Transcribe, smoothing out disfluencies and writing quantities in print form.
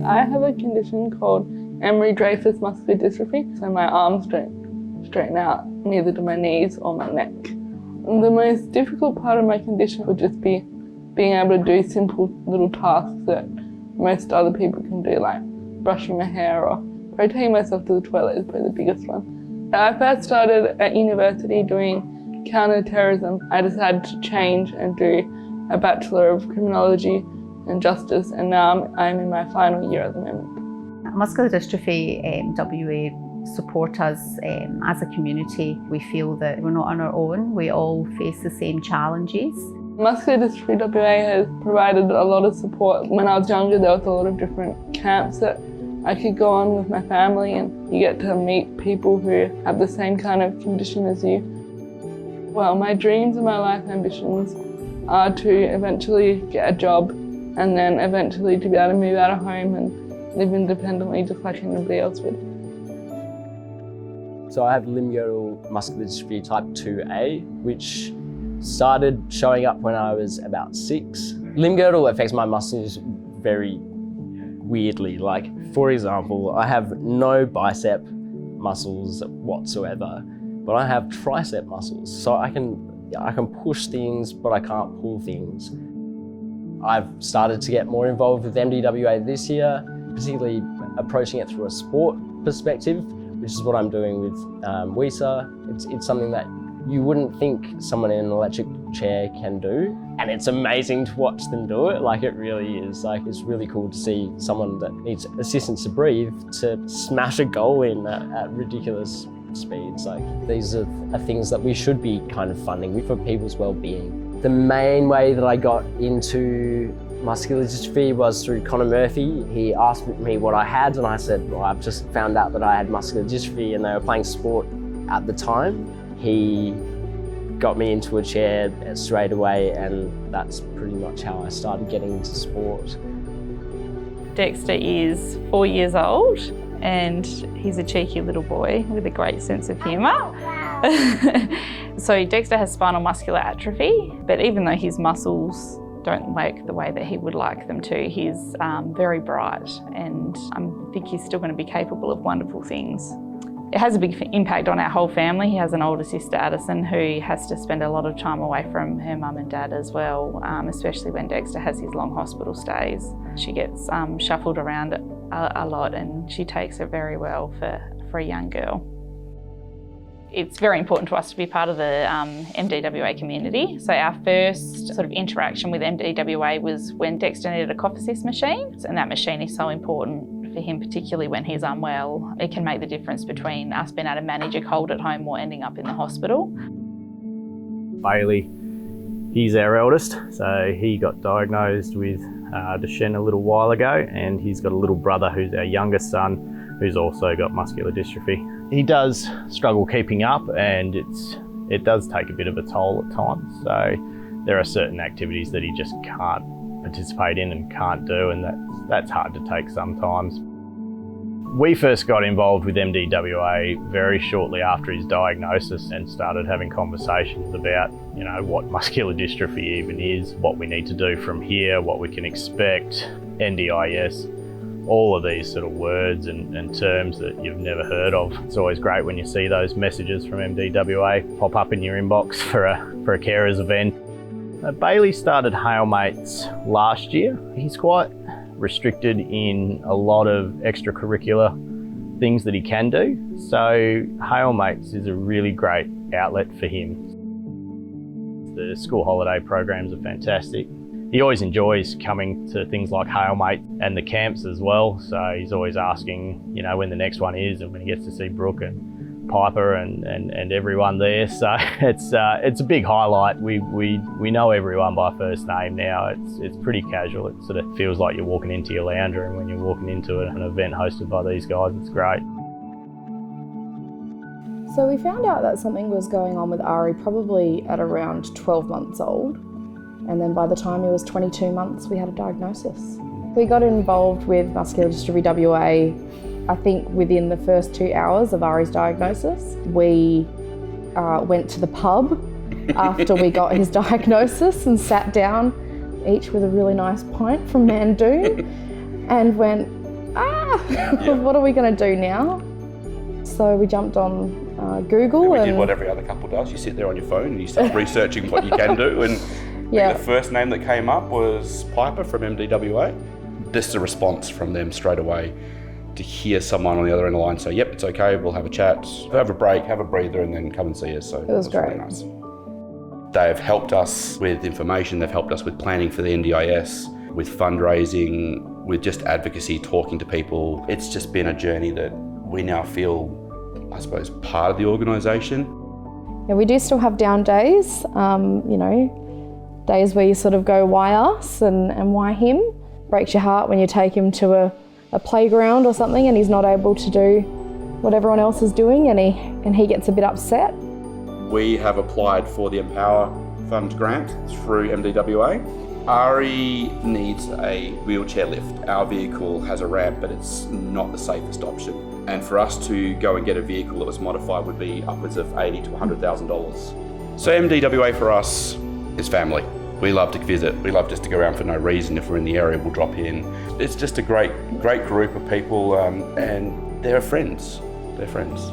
I have a condition called Emery-Dreifuss muscular dystrophy, so my arms don't straighten out, neither do my knees or my neck. And the most difficult part of my condition would just be being able to do simple little tasks that most other people can do, like brushing my hair or probably taking myself to the toilet is probably the biggest one. I first started at university doing counter-terrorism. I decided to change and do a Bachelor of Criminology and Justice, and now I'm in my final year at the moment. Muscular Dystrophy WA support us as a community. We feel that we're not on our own, we all face the same challenges. Muscular Dystrophy WA has provided a lot of support. When I was younger, there was a lot of different camps that I could go on with my family, and you get to meet people who have the same kind of condition as you. Well, my dreams and my life ambitions are to eventually get a job and then eventually to be able to move out of home and live independently just like anybody else would. So I have limb-girdle muscular dystrophy type 2A, which started showing up when I was about 6. Limb-girdle affects my muscles very weirdly. Like, for example, I have no bicep muscles whatsoever, but I have tricep muscles. So I can push things, but I can't pull things. I've started to get more involved with MDWA this year, particularly approaching it through a sport perspective, which is what I'm doing with WISA. It's something that you wouldn't think someone in an electric chair can do. And it's amazing to watch them do it, like it really is. Like, it's really cool to see someone that needs assistance to breathe to smash a goal in at ridiculous speeds. Like, these are things that we should be kind of funding for people's well-being. The main way that I got into muscular dystrophy was through Connor Murphy. He asked me what I had, and I said, well, I've just found out that I had muscular dystrophy, and they were playing sport at the time. He got me into a chair straight away, and that's pretty much how I started getting into sport. Dexter is 4 years old, and he's a cheeky little boy with a great sense of humour. So Dexter has spinal muscular atrophy, but even though his muscles don't work the way that he would like them to, he's very bright, and I think he's still going to be capable of wonderful things. It has a big impact on our whole family. He has an older sister, Addison, who has to spend a lot of time away from her mum and dad as well, especially when Dexter has his long hospital stays. She gets shuffled around a lot, and she takes it very well for a young girl. It's very important to us to be part of the MDWA community. So our first sort of interaction with MDWA was when Dexter needed a cough assist machine, and that machine is so important for him, particularly when he's unwell. It can make the difference between us being able to manage a cold at home or ending up in the hospital. Bailey, he's our eldest, so he got diagnosed with Duchenne a little while ago, and he's got a little brother who's our youngest son, who's also got muscular dystrophy. He does struggle keeping up, and it does take a bit of a toll at times. So there are certain activities that he just can't participate in and can't do, and that's hard to take sometimes. We first got involved with MDWA very shortly after his diagnosis and started having conversations about, you know, what muscular dystrophy even is, what we need to do from here, what we can expect, NDIS, all of these sort of words and terms that you've never heard of. It's always great when you see those messages from MDWA pop up in your inbox for a carers event. Bailey started Hail Mates last year. He's quite restricted in a lot of extracurricular things that he can do. So Hail Mates is a really great outlet for him. The school holiday programs are fantastic. He always enjoys coming to things like Hail Mate and the camps as well. So he's always asking, you know, when the next one is and when he gets to see Brooke and Piper and everyone there. So it's a big highlight. We know everyone by first name now. It's pretty casual. It sort of feels like you're walking into your lounge room when you're walking into an event hosted by these guys. It's great. So we found out that something was going on with Ari probably at around 12 months old. And then by the time he was 22 months, we had a diagnosis. We got involved with Muscular Dystrophy WA, I think within the first 2 hours of Ari's diagnosis. We went to the pub after we got his diagnosis and sat down, each with a really nice pint from Mandoon, and went, what are we going to do now? So we jumped on Google We and did what every other couple does. You sit there on your phone and you start researching what you can do. And I think the first name that came up was Piper from MDWA. Just a response from them straight away to hear someone on the other end of the line say, yep, it's okay, we'll have a chat, have a break, have a breather, and then come and see us. So it was great. really nice. They've helped us with information, they've helped us with planning for the NDIS, with fundraising, with just advocacy, talking to people. It's just been a journey that we now feel, I suppose, part of the organisation. Yeah, we do still have down days, days where you sort of go, why us and why him? Breaks your heart when you take him to a playground or something and he's not able to do what everyone else is doing and he gets a bit upset. We have applied for the Empower Fund grant through MDWA. Ari needs a wheelchair lift. Our vehicle has a ramp, but it's not the safest option. And for us to go and get a vehicle that was modified would be upwards of $80,000 to $100,000. So MDWA for us is family. We love to visit. We love just to go around for no reason. If we're in the area, we'll drop in. It's just a great group of people, and they're friends. They're friends.